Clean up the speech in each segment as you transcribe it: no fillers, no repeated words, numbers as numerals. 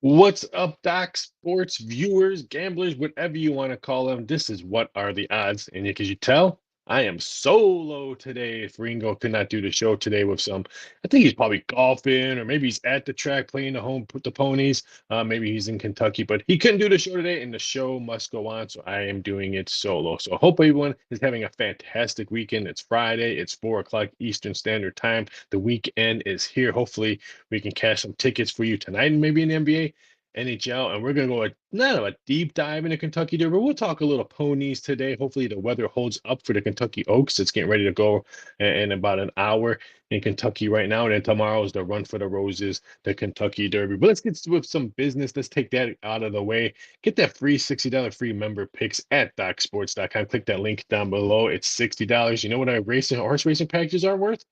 What's up, Doc Sports viewers, gamblers, whatever you want to call them? This is What Are the Odds? And as you tell, I am solo today. If Ringo could not do the show today with I think he's probably golfing, or maybe he's at the track playing the home, put the ponies. Maybe he's in Kentucky, but he couldn't do the show today, and the show must go on. So I am doing it solo. So I hope everyone is having a fantastic weekend. It's Friday, it's 4 o'clock Eastern Standard Time. The weekend is here. Hopefully, we can cash some tickets for you tonight, and maybe in the NBA. NHL, and we're going to go not a deep dive into Kentucky Derby. We'll talk a little ponies today. Hopefully, the weather holds up for the Kentucky Oaks. It's getting ready to go in about an hour in Kentucky right now. And then tomorrow is the Run for the Roses, the Kentucky Derby. But let's get with some business. Let's take that out of the way. Get that free $60 free member picks at DocSports.com. Click that link down below. It's $60. You know what our horse racing packages are worth?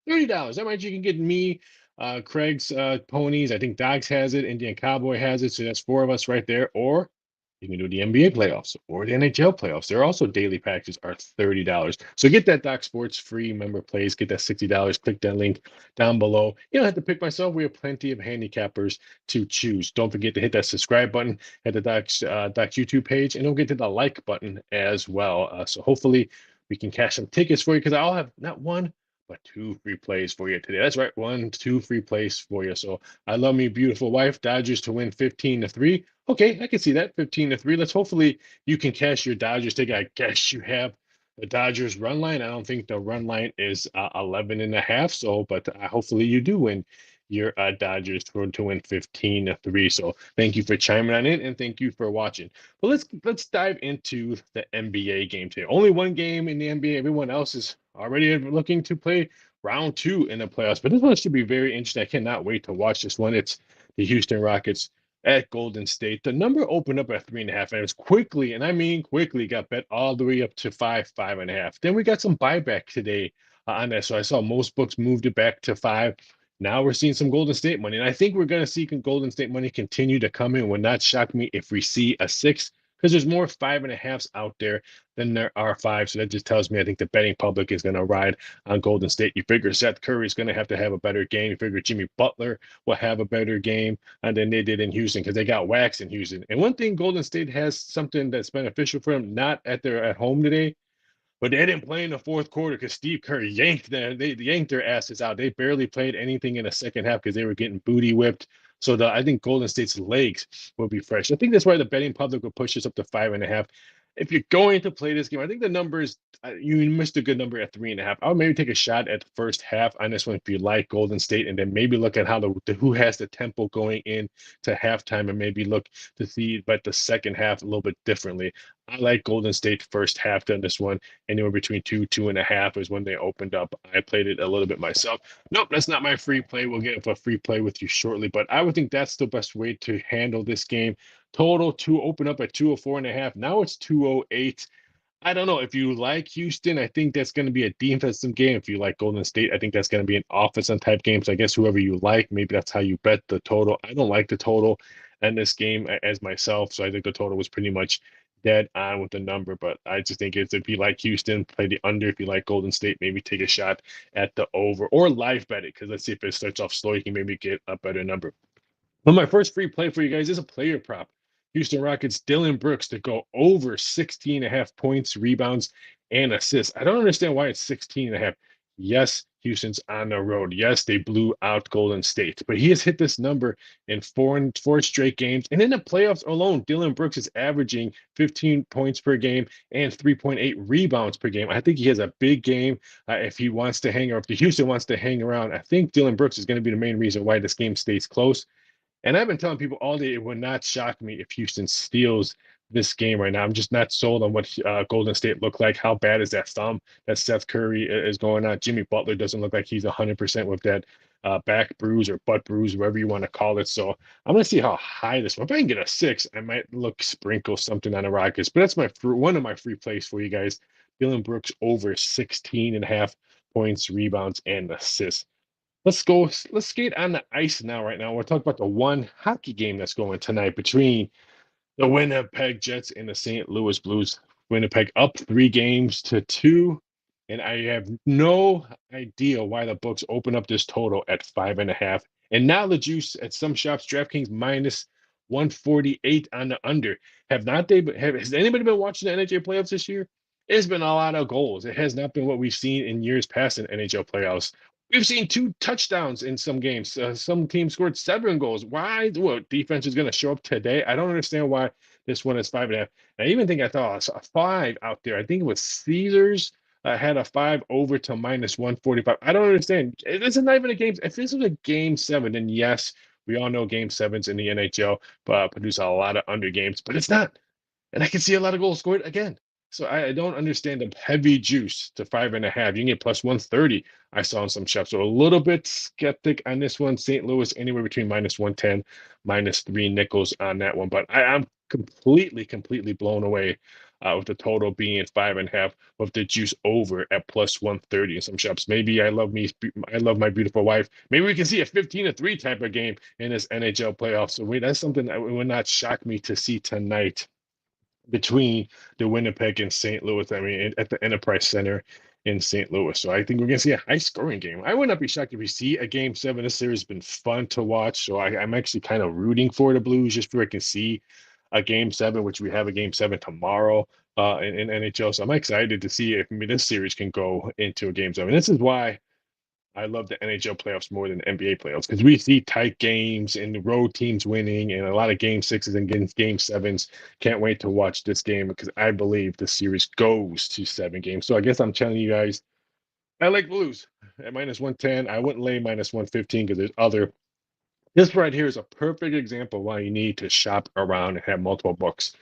$30. That means you can get me Craig's ponies. I think Dogs has it. Indian Cowboy has it. So that's four of us right there. Or you can do the NBA playoffs or the NHL playoffs. They're also daily packages are $30. So get that Doc Sports free member plays. Get that $60. Click that link down below. You don't have to pick myself. We have plenty of handicappers to choose. Don't forget to hit that subscribe button at the Doc's YouTube page. And don't forget to hit the like button as well. So hopefully we can cash some tickets for you because I'll have not one, but two free plays for you today. That's right, two free plays for you. So I love me beautiful wife. Dodgers to win 15-3. Okay, I can see that 15-3. Let's hopefully you can cash your Dodgers ticket. I guess you have the Dodgers run line. I don't think the run line is 11 and a half. So, but hopefully you do win your Dodgers to win 15-3. So thank you for chiming on in and thank you for watching. Well, let's dive into the NBA game today. Only one game in the NBA. Everyone else is already looking to play round two in the playoffs. But this one should be very interesting. I cannot wait to watch this one. It's the Houston Rockets at Golden State. The number opened up at 3.5, and it was quickly, and I mean quickly, got bet all the way up to 5.5. Then we got some buyback today on that. So I saw most books moved it back to 5. Now we're seeing some Golden State money, and I think we're going to see Golden State money continue to come in. Would not shock me if we see a 6 because there's more 5.5s out there than there are 5. So that just tells me I think the betting public is going to ride on Golden State. You figure Seth Curry is going to have a better game. You figure Jimmy Butler will have a better game than they did in Houston because they got waxed in Houston. And one thing Golden State has something that's beneficial for them, not at home today, but they didn't play in the fourth quarter because Steve Kerr they yanked their asses out. They barely played anything in the second half because they were getting booty whipped. So I think Golden State's legs will be fresh. I think that's why the betting public will push this up to 5.5. If you're going to play this game, I think the number is you missed a good number at 3.5. I would maybe take a shot at the first half on this one if you like Golden State, and then maybe look at how who has the tempo going in to halftime, and maybe look to see but the second half a little bit differently. I like Golden State first half on this one. Anywhere between 2.5 is when they opened up. I played it a little bit myself. Nope, that's not my free play. We'll get a free play with you shortly, but I would think that's the best way to handle this game. Total to open up at 204.5. Now it's 208. I don't know. If you like Houston, I think that's going to be a defensive game. If you like Golden State, I think that's going to be an offensive type game. So I guess whoever you like, maybe that's how you bet the total. I don't like the total in this game as myself. So I think the total was pretty much dead on with the number. But I just think it's if you like Houston, play the under. If you like Golden State, maybe take a shot at the over or live bet it. Because let's see if it starts off slow, you can maybe get a better number. Well, my first free play for you guys is a player prop. Houston Rockets, Dylan Brooks to go over 16.5 points, rebounds, and assists. I don't understand why it's 16.5. Yes, Houston's on the road. Yes, they blew out Golden State, but he has hit this number in four straight games. And in the playoffs alone, Dylan Brooks is averaging 15 points per game and 3.8 rebounds per game. I think he has a big game if he wants to hang, or if the Houston wants to hang around. I think Dylan Brooks is going to be the main reason why this game stays close. And I've been telling people all day it would not shock me if Houston steals this game right now. I'm just not sold on what Golden State look like. How bad is that thumb that Seth Curry is going on? Jimmy Butler doesn't look like he's 100% with that back bruise or butt bruise, whatever you want to call it. So I'm going to see how high this one. If I can get a 6, I might sprinkle something on the Rockets. But that's one of my free plays for you guys. Dylan Brooks over 16.5 points, rebounds, and assists. Let's skate on the ice now. Right now, we'll talk about the one hockey game that's going tonight between the Winnipeg Jets and the St. Louis Blues. Winnipeg up 3 games to 2, and I have no idea why the books open up this total at 5.5. And now the juice at some shops, DraftKings minus 148 on the under. Have not they? Has anybody been watching the NHL playoffs this year? It's been a lot of goals. It has not been what we've seen in years past in NHL playoffs. We've seen 2 touchdowns in some games. Some teams scored 7 goals. Why? What defense is going to show up today? I don't understand why this one is 5.5. I even think I thought I saw a 5 out there. I think it was Caesars had a 5 over to minus 145. I don't understand. This is not even a game. If this was a game 7, then yes, we all know game 7s in the NHL produce a lot of under games, but it's not. And I can see a lot of goals scored again. So I don't understand the heavy juice to 5.5. You can get plus 130. I saw in some shops. So a little bit skeptic on this one. St. Louis anywhere between minus 110, minus 3 nickels on that one. But I'm completely blown away with the total being 5.5 with the juice over at plus 130 in some shops. Maybe I love my beautiful wife. Maybe we can see a 15-3 type of game in this NHL playoffs. So that's something that would not shock me to see tonight between the Winnipeg and St. Louis. I mean, at the Enterprise Center in St. Louis. So I think we're going to see a high scoring game. I would not be shocked if we see a game 7. This series has been fun to watch. So I'm actually kind of rooting for the Blues just so I can see a game 7, which we have a game 7 tomorrow in NHL. So I'm excited to see if this series can go into a game 7. This is why I love the NHL playoffs more than the NBA playoffs because we see tight games and the road teams winning and a lot of game 6s and game 7s. Can't wait to watch this game because I believe the series goes to 7 games. So I guess I'm telling you guys, I like Blues at minus 110. I wouldn't lay minus 115 because there's other. This right here is a perfect example why you need to shop around and have multiple books.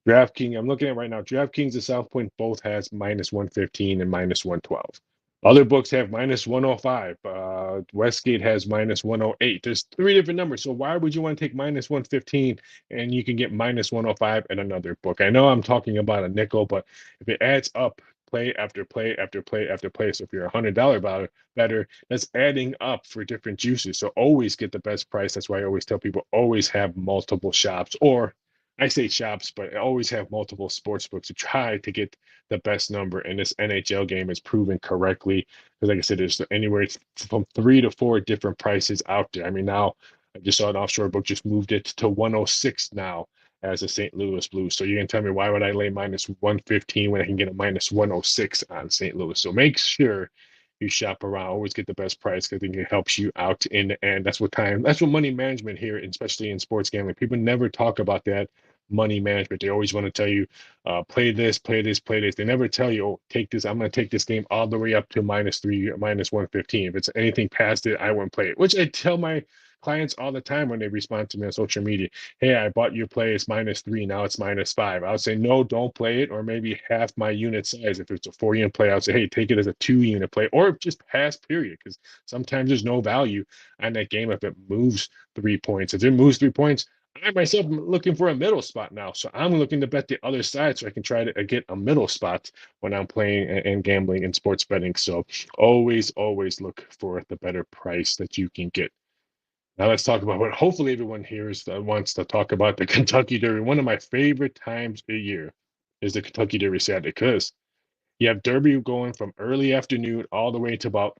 DraftKings, I'm looking at right now. DraftKings and South Point both has minus 115 and minus 112. Other books have minus 105. Westgate has minus 108. There's 3 different numbers. So why would you want to take minus 115 and you can get minus 105 at another book? I know I'm talking about a nickel, but if it adds up play after play after play after play, so if you're $100 better, that's adding up for different juices. So always get the best price. That's why I always tell people always have multiple shops, or I say shops, but I always have multiple sports books to try to get the best number. And this NHL game is proven correctly. Because like I said, there's anywhere from 3 to 4 different prices out there. I mean, now I just saw an offshore book just moved it to 106 now as a St. Louis Blues. So you can tell me why would I lay minus 115 when I can get a minus 106 on St. Louis? So make sure you shop around, always get the best price because I think it helps you out in the end. That's what money management here, especially in sports gambling. People never talk about that money management. They always want to tell you, play this, play this, play this. They never tell you, oh, take this. I'm going to take this game all the way up to minus 3, minus 115. If it's anything past it, I won't play it, which I tell my clients all the time when they respond to me on social media. Hey, I bought your play. It's minus 3. Now it's minus 5. I would say, no, don't play it. Or maybe half my unit size. If it's a 4-unit play, I would say, hey, take it as a 2-unit play or just pass period. Because sometimes there's no value on that game if it moves 3 points. If it moves 3 points, I myself am looking for a middle spot now. So I'm looking to bet the other side so I can try to get a middle spot when I'm playing and gambling and sports betting. So always look for the better price that you can get. Now let's talk about what hopefully everyone here wants to talk about, the Kentucky Derby. One of my favorite times a year is the Kentucky Derby Saturday because you have Derby going from early afternoon all the way to about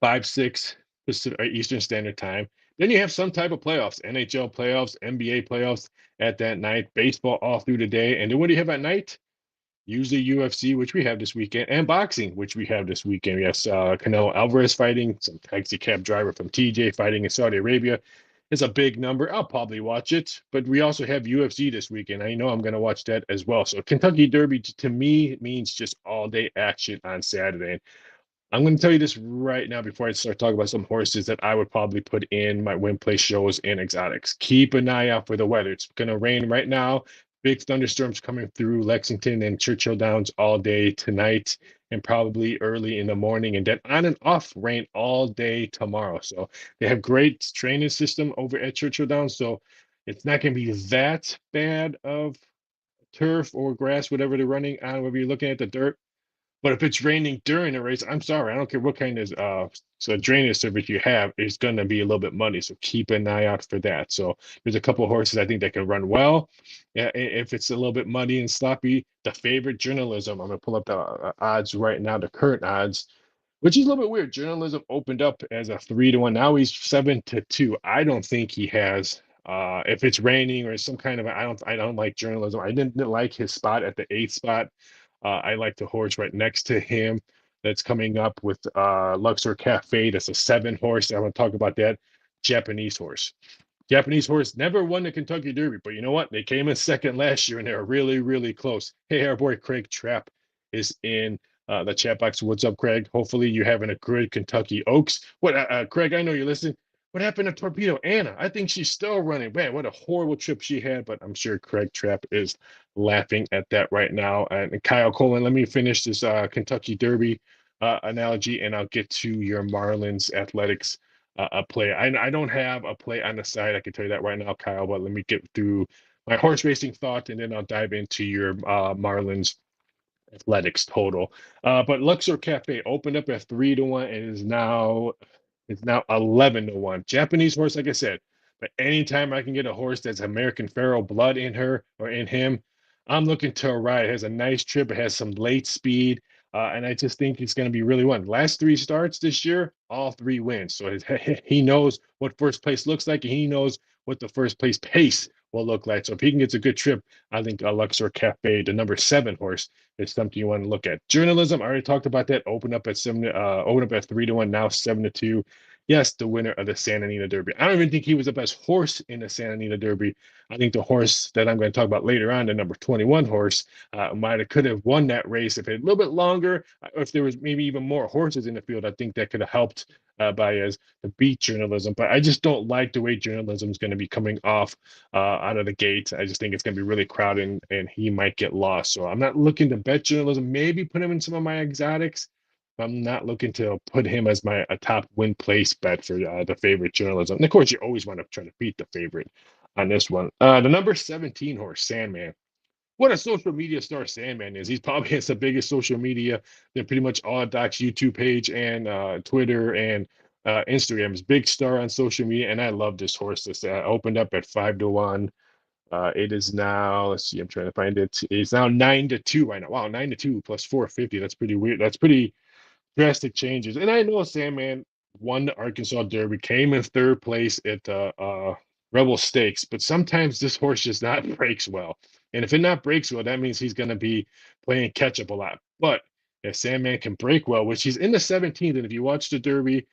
5, 6 Eastern Standard Time. Then you have some type of playoffs, NHL playoffs, NBA playoffs at that night, baseball all through the day. And then what do you have at night? Usually UFC, which we have this weekend, and boxing, which we have this weekend. Yes, Canelo Alvarez fighting, some taxi cab driver from TJ fighting in Saudi Arabia. It's a big number. I'll probably watch it, but we also have UFC this weekend. I know I'm going to watch that as well. So Kentucky Derby to me means just all day action on Saturday. I'm going to tell you this right now before I start talking about some horses that I would probably put in my win play shows and exotics. Keep an eye out for the weather. It's going to rain right now. Big thunderstorms coming through Lexington and Churchill Downs all day tonight and probably early in the morning. And then on and off rain all day tomorrow. So they have great training system over at Churchill Downs. So it's not going to be that bad of turf or grass, whatever they're running on, whether you're looking at the dirt. But if it's raining during the race, I'm sorry, I don't care what kind of drainage service you have, it's going to be a little bit muddy. So keep an eye out for that. So there's a couple of horses I think that can run well. If it's a little bit muddy and sloppy, the favorite Journalism, I'm going to pull up the odds right now, the current odds, which is a little bit weird. Journalism opened up as a 3-1. Now he's 7-2. I don't think he has If it's raining or some kind of, I don't like journalism. I didn't like his spot at the eighth spot. I like the horse right next to him that's coming up with Luxor Cafe. That's a 7 horse. I want to talk about that Japanese horse. Japanese horse never won the Kentucky Derby, but you know what? They came in second last year and they were really, really close. Hey, our boy Craig Trapp is in the chat box. What's up, Craig? Hopefully you're having a good Kentucky Oaks. What, Craig? I know you're listening. What happened to Torpedo Anna? I think she's still running. Man, what a horrible trip she had. But I'm sure Craig Trapp is laughing at that right now. And Kyle Coleman, let me finish this Kentucky Derby analogy, and I'll get to your Marlins Athletics a play. I don't have a play on the side. I can tell you that right now, Kyle. But let me get through my horse racing thought, and then I'll dive into your Marlins Athletics total. But Luxor Cafe opened up at 3-1 and is now it's now 11-1. Japanese horse, like I said. But anytime I can get a horse that's American Pharaoh blood in her or in him, I'm looking to a ride. It has a nice trip. It has some late speed. And I just think it's going to be really one. Last 3 starts this year, all 3 wins. So he knows what first place looks like, and he knows what the first place pace will look like. So if he can get a good trip, I think Luxor Cafe, the number 7 horse, is something you want to look at. Journalism, I already talked about that. Open up at 3-1, now 7-2. Yes, the winner of the Santa Anita Derby. I don't even think he was the best horse in the Santa Anita Derby. I think the horse that I'm going to talk about later on, the number 21 horse, could have won that race if it had a little bit longer, or if there was maybe even more horses in the field. I think that could have helped Baez to beat journalism. But I just don't like the way journalism is going to be coming off out of the gate. I just think it's going to be really crowded, and he might get lost. So I'm not looking to bet journalism. Maybe put him in some of my exotics. I'm not looking to put him as a top win place bet for the favorite journalism. And of course, you always want to try to beat the favorite on this one. The number 17 horse, Sandman. What a social media star Sandman is. He's probably has the biggest social media than pretty much all of Doc's YouTube page and Twitter and Instagram. He's a big star on social media, and I love this horse. This opened up at 5-1. It is now, let's see, I'm trying to find it. It's now 9-2 right now. Wow, 9-2 plus 450. That's pretty weird. That's pretty drastic changes. And I know Sandman won the Arkansas Derby, came in third place at the Rebel Stakes, but sometimes this horse just not breaks well. And if it not breaks well, that means he's going to be playing catch up a lot. But if Sandman can break well, which he's in the 17th, and if you watch the Derby,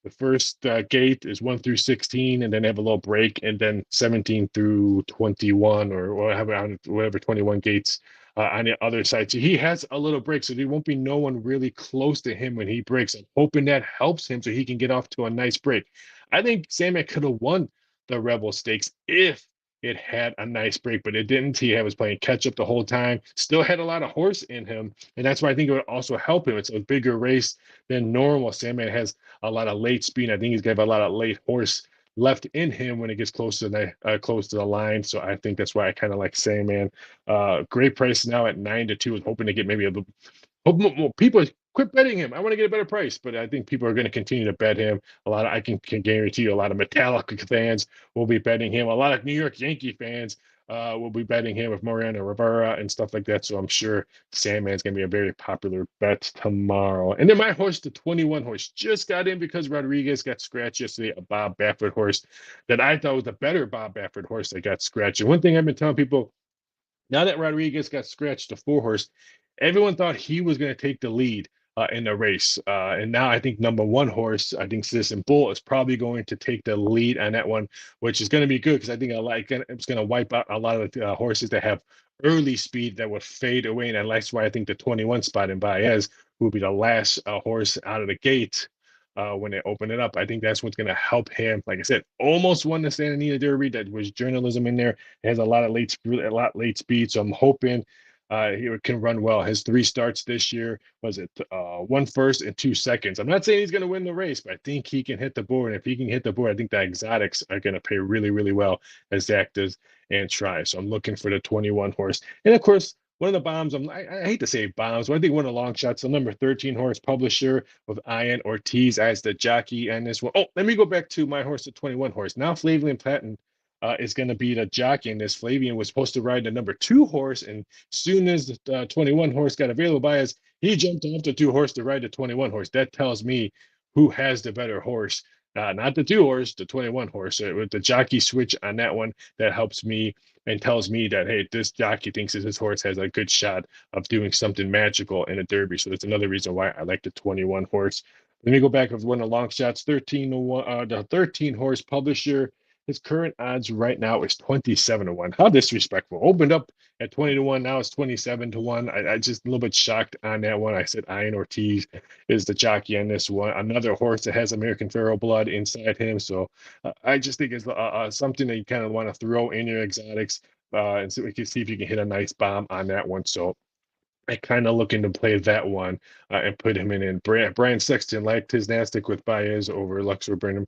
the first gate is 1 through 16, and then they have a little break, and then 17 through 21 or whatever 21 gates on the other side. So he has a little break, so there won't be no one really close to him when he breaks. I'm hoping that helps him so he can get off to a nice break. I think Sandman could have won the Rebel Stakes if it had a nice break, but it didn't. He was playing catch up the whole time, still had a lot of horse in him, and that's why I think it would also help him. It's a bigger race than normal. Sandman has a lot of late speed. I think he's going to have a lot of late horse left in him when it gets close to the line. So I think that's why I kind of like Sandman. Great price now at 9-2. Was hoping to get maybe a little. Hope more people quit betting him. I want to get a better price, but I think people are going to continue to bet him. I can guarantee you a lot of Metallica fans will be betting him. A lot of New York Yankee fans will be betting him with Mariano Rivera and stuff like that. So I'm sure Sandman's going to be a very popular bet tomorrow. And then my horse, the 21 horse, just got in because Rodriguez got scratched yesterday, a Bob Baffert horse that I thought was a better Bob Baffert horse that got scratched. And one thing I've been telling people, now that Rodriguez got scratched, the 4 horse, everyone thought he was going to take the lead in the race. And now I think number 1 horse, I think Citizen Bull, is probably going to take the lead on that one, which is going to be good because I think it's going to wipe out a lot of the horses that have early speed that would fade away. And that's why I think the 21 spot in Baez will be the last horse out of the gate when they open it up. I think that's what's going to help him. Like I said, almost won the Santa Anita Derby. That was journalism in there. It has a lot late speed. So I'm hoping he can run well. His 3 starts this year was it 1 first and 2 seconds. I'm not saying he's going to win the race, but I think he can hit the board. And if he can hit the board, I think the exotics are going to pay really, really well as Zach does and try. So I'm looking for the 21 horse. And of course, one of the bombs, I hate to say bombs, but I think one of the long shots, the number 13 horse, Publisher, with Ian Ortiz as the jockey and this one. Oh, let me go back to my horse, the 21 horse. Now Flavian Platten is going to be the jockey in this. Flavian was supposed to ride the number 2 horse, and soon as the 21 horse got available by us, he jumped off the 2 horse to ride the 21 horse. That tells me who has the better horse not the 2 horse, the 21 horse. With the jockey switch on that one, that helps me and tells me that, hey, this jockey thinks that this horse has a good shot of doing something magical in a derby. So that's another reason why I like the 21 horse. Let me go back of one of the long shots. 13 to 1. The 13 horse Publisher. His current odds right now is 27 to 1. How disrespectful. Opened up at 20 to 1. Now it's 27 to 1. I just a little bit shocked on that one. I said Ian Ortiz is the jockey on this one. Another horse that has American Pharaoh blood inside him. So I just think it's something that you kind of want to throw in your exotics and so we can see if you can hit a nice bomb on that one. So I kind of looking to play that one and put him in. Brian Sexton liked his Nastic with Baez over Luxor Burnham.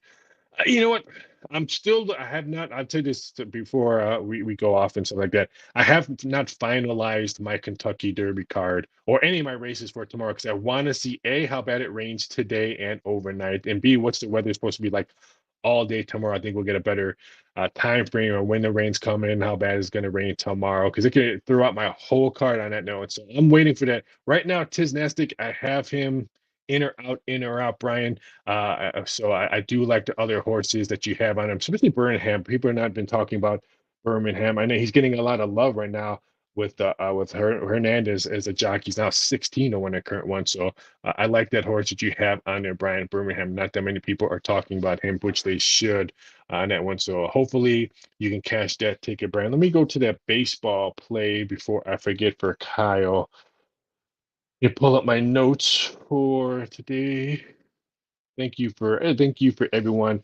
You know what? I have not, I'll tell you this before we go off and stuff like that. I have not finalized my Kentucky Derby card or any of my races for tomorrow because I want to see A, how bad it rains today and overnight, and B, what's the weather supposed to be like all day tomorrow. I think we'll get a better time frame or when the rain's coming, how bad it's going to rain tomorrow because it could throw out my whole card on that note. So I'm waiting for that. Right now, Tiz Nastic, I have him in or out, Brian. So I do like the other horses that you have on him, especially Birmingham. People have not been talking about Birmingham. I know he's getting a lot of love right now with Hernandez as a jockey. He's now 16 to 1 at current one. So I like that horse that you have on there, Brian Birmingham. Not that many people are talking about him, which they should on that one. So hopefully you can cash that ticket, Brian. Let me go to that baseball play before I forget for Kyle. You pull up my notes for today. Thank you for everyone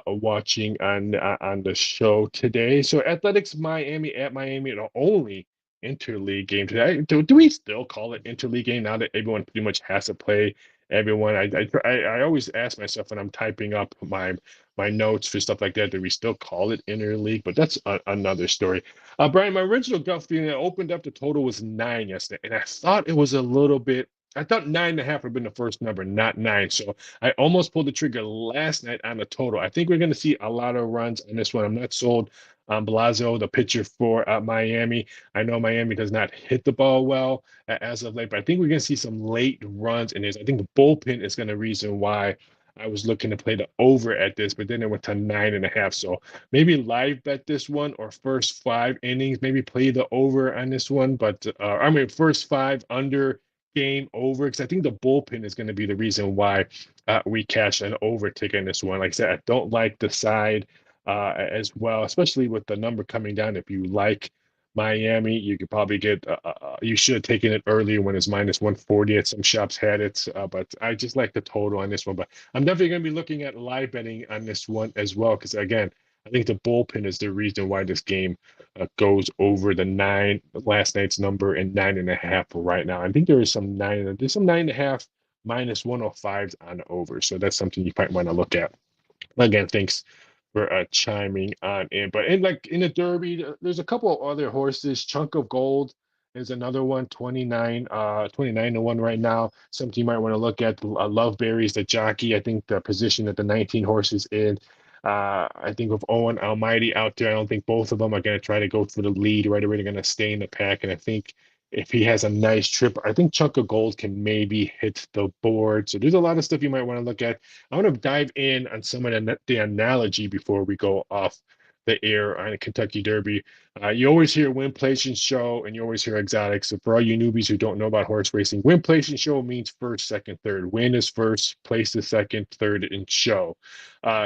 watching on the show today. So Athletics Miami at Miami, the only interleague game today. Do we still call it interleague game now that everyone pretty much has to play everyone? I always ask myself when I'm typing up my notes for stuff like that, do we still call it interleague? But that's another story. Brian, my original gut feeling, I opened up the total was 9 yesterday, and I thought it was a little bit. I thought 9.5 would have been the first number, not 9. So I almost pulled the trigger last night on the total. I think we're going to see a lot of runs on this one. I'm not sold on Blasio, the pitcher for Miami. I know Miami does not hit the ball well as of late, but I think we're going to see some late runs in this. I think the bullpen is going to reason why I was looking to play the over at this, but then it went to 9.5. So maybe live bet this one or first 5 innings, maybe play the over on this one. But first 5 under game over because I think the bullpen is going to be the reason why we cash an over ticket in this one. Like I said, I don't like the side as well, especially with the number coming down. If you like Miami, you could probably get. You should have taken it earlier when it's minus 140 at some shops had it. But I just like the total on this one. But I'm definitely going to be looking at live betting on this one as well because again, I think the bullpen is the reason why this game goes over the 9 last night's number and 9.5 right now. I think there's some 9.5 minus 105s on over. So that's something you might want to look at. Again, thanks for chiming on in. But in the Derby, there's a couple of other horses. Chunk of Gold is another one, 29 to 1 right now. Something you might want to look at. Loveberry's the jockey. I think the position that the 19 horses in. I think with Owen Almighty out there, I don't think both of them are going to try to go for the lead right away. They're going to stay in the pack. And I think if he has a nice trip, I think Chunk of Gold can maybe hit the board. So there's a lot of stuff you might want to look at. I want to dive in on some of the analogy before we go off the air on a Kentucky Derby. You always hear win, place, and show, and you always hear exotics. So for all you newbies who don't know about horse racing, win, place, and show means first, second, third. Win is first, place is second, third, and show.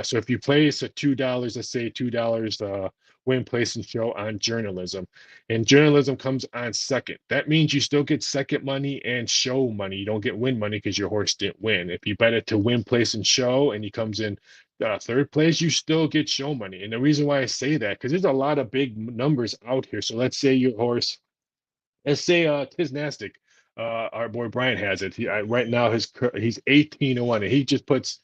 So if you place a $2, let's say $2 win, place, and show on journalism, and journalism comes on second, that means you still get second money and show money. You don't get win money because your horse didn't win. If you bet it to win, place, and show, and he comes in third place, you still get show money. And the reason why I say that, because there's a lot of big numbers out here. So let's say your horse, let's say Tiz Nastic, our boy Brian has it. Right now he's 18 to 1, and he just puts,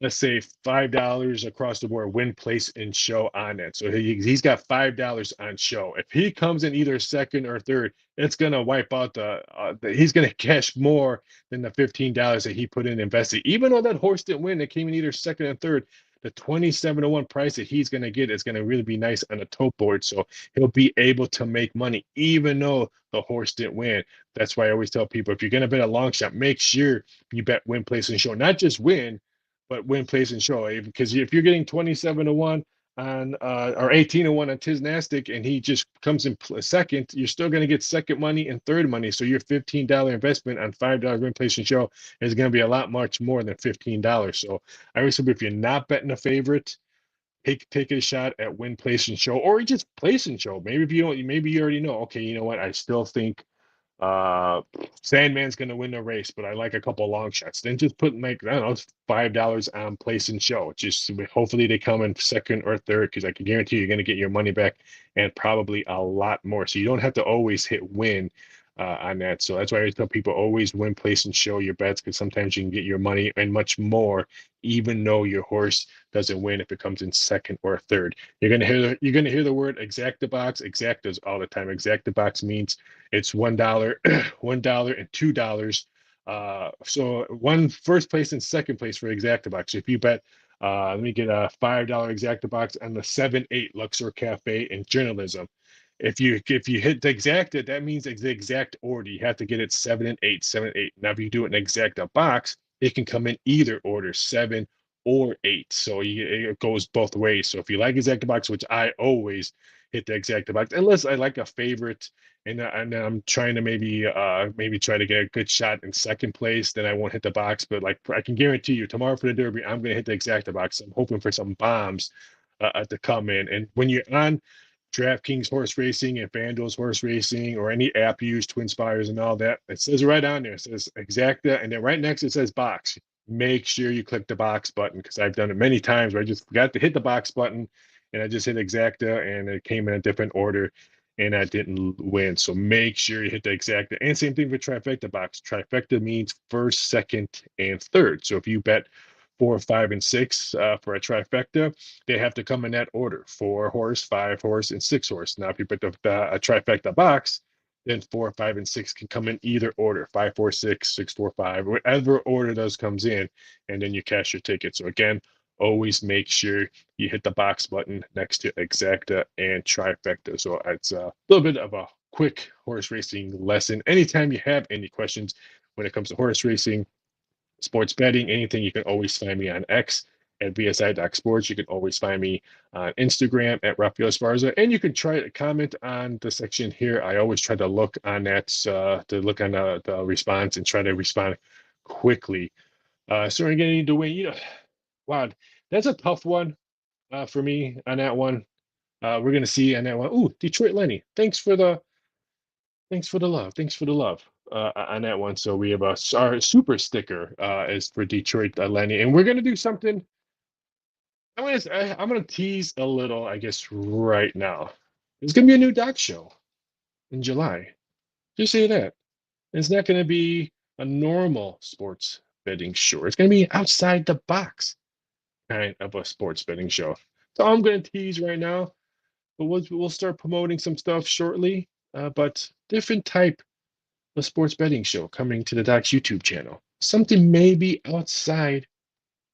let's say, $5 across the board, win, place, and show on it. So he's got $5 on show. If he comes in either second or third, it's gonna wipe out he's gonna cash more than the $15 that he put in invested. Even though that horse didn't win, it came in either second or third. The 27 to 1 price that he's gonna get is gonna really be nice on the tote board. So he'll be able to make money even though the horse didn't win. That's why I always tell people if you're gonna bet a long shot, make sure you bet win, place, and show, not just win, but win, place, and show. Because if you're getting 27-1 on or 18-1 on Tisnastic, and he just comes in second, you're still going to get second money and third money. So your $15 investment on $5 win, place, and show is going to be a lot much more than $15. So I always say if you're not betting a favorite, take a shot at win, place, and show, or just place and show. Maybe if you don't, maybe you already know. Okay, you know what? I still think uh Sandman's gonna win the race, but I like a couple long shots. Then just put like, I don't know, $5 on place and show. Just hopefully they come in second or third, because I can guarantee you're gonna get your money back and probably a lot more. So you don't have to always hit win on that. So that's why I tell people always win, place, and show your bets, because sometimes you can get your money and much more, even though your horse doesn't win if it comes in second or third. You're gonna hear the word exacta box, exactas all the time. Exacta box means it's $1, $1 and $2. So one first place and second place for exacta box. So if you bet, let me get a $5 exacta box on the 7-8 Luxor Cafe in journalism. If you hit the exacta, that means it's the exact order. You have to get it 7 and 8, 7 and 8. Now, if you do an exacta box, it can come in either order, 7 or 8. So it goes both ways. So if you like exacta box, which I always hit the exacta box, unless I like a favorite and I'm trying to maybe try to get a good shot in second place, then I won't hit the box. But like I can guarantee you, tomorrow for the Derby, I'm going to hit the exacta box. I'm hoping for some bombs to come in. And when you're on DraftKings horse racing and FanDuel's horse racing, or any app you use, Twin Spires and all that, it says right on there, it says exacta, and then right next it says box. Make sure you click the box button, because I've done it many times where I just forgot to hit the box button and I just hit exacta and it came in a different order and I didn't win. So make sure you hit the exacta. And same thing for trifecta box. Trifecta means first, second, and third. So if you bet 4, 5, and 6 for a trifecta, they have to come in that order: 4 horse, 5 horse, and 6 horse. Now, if you put a trifecta box, then 4, 5, and 6 can come in either order: 5, 4, 6, 6, 4, 5, whatever order those comes in, and then you cash your ticket. So again, always make sure you hit the box button next to exacta and trifecta. So it's a little bit of a quick horse racing lesson. Anytime you have any questions when it comes to horse racing, sports betting, anything, you can always find me on X at VSI.sports. You can always find me on Instagram at Raphael Esparza, and you can try to comment on the section here. I always try to look on that, to look on the response and try to respond quickly. So we're getting to win. Wow, that's a tough one for me on that one. We're gonna see on that one. Ooh, Detroit Lenny, thanks for the love. Thanks for the love on that one. So we have our super sticker is for Detroit Lenny, and we're gonna do something. I'm gonna tease a little, I guess, right now. There's gonna be a new doc show in July. Just say that. It's not gonna be a normal sports betting show. It's gonna be outside the box kind of a sports betting show. So I'm gonna tease right now, but we'll start promoting some stuff shortly. But different type a sports betting show coming to the Doc's YouTube channel. Something maybe outside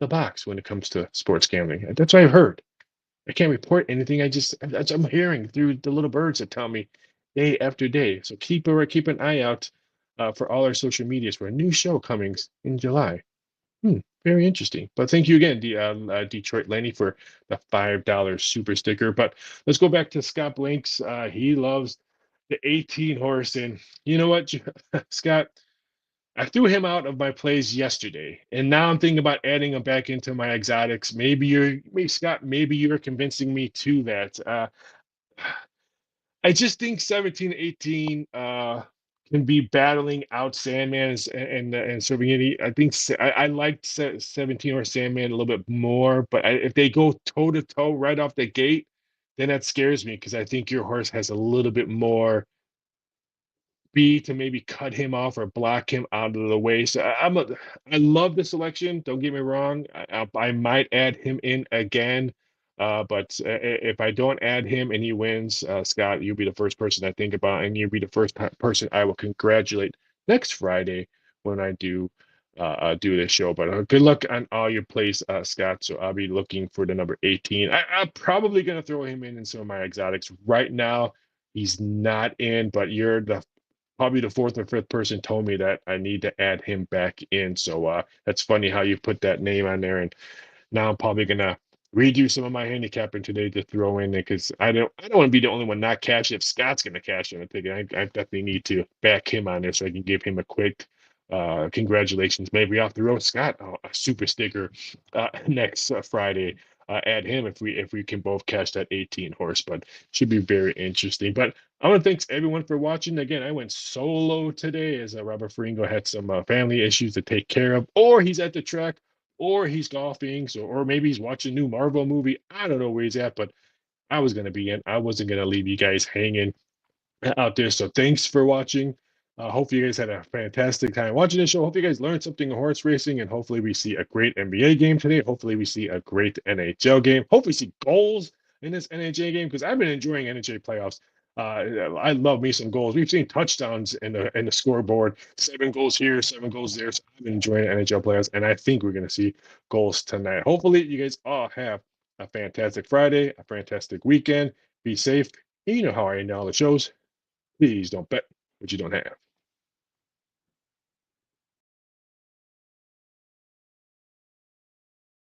the box when it comes to sports gambling. That's what I've heard. I can't report anything. I'm hearing through the little birds that tell me day after day. So keep an eye out for all our social medias for a new show coming in July. Very interesting. But thank you again, Detroit Lenny, for the $5 super sticker. But let's go back to Scott Blinks. He loves the 18 horse, and you know what, Scott? I threw him out of my plays yesterday, and now I'm thinking about adding him back into my exotics. Maybe Scott, maybe you're convincing me to that. I just think 17, 18 can be battling out Sandman and Servini. I think I liked 17 or Sandman a little bit more, but if they go toe to toe right off the gate, then that scares me, because I think your horse has a little bit more to maybe cut him off or block him out of the way. So I love the selection. Don't get me wrong. I might add him in again. But if I don't add him and he wins, Scott, you'll be the first person I think about, and you'll be the first person I will congratulate next Friday when I do this show. But good luck on all your plays, Scott. So I'll be looking for the number 18. I'm probably going to throw him in some of my exotics right now. He's not in, but you're the probably the fourth or fifth person told me that I need to add him back in. So that's funny how you put that name on there. And now I'm probably gonna redo some of my handicapping today to throw in there because I don't want to be the only one not cashing. If Scott's gonna cash in, I definitely need to back him on there so I can give him a quick congratulations. Maybe I'll throw Scott a super sticker next Friday. Add him if we can both cash that 18 horse, but should be very interesting. But I want to thank everyone for watching. Again, I went solo today as Robert Faringo had some family issues to take care of, or he's at the track, or he's golfing, so or maybe he's watching a new Marvel movie. I don't know where he's at, but I was gonna be in. I wasn't gonna leave you guys hanging out there. So thanks for watching. Hope you guys had a fantastic time watching this show. Hope you guys learned something in horse racing, and hopefully we see a great NBA game today. Hopefully we see a great NHL game. Hopefully we see goals in this NHL game because I've been enjoying NHL playoffs. I love me some goals. We've seen touchdowns in the scoreboard, 7 goals here, 7 goals there. So I've been enjoying NHL playoffs, and I think we're going to see goals tonight. Hopefully you guys all have a fantastic Friday, a fantastic weekend. Be safe. You know how I end all the shows. Please don't bet what you don't have.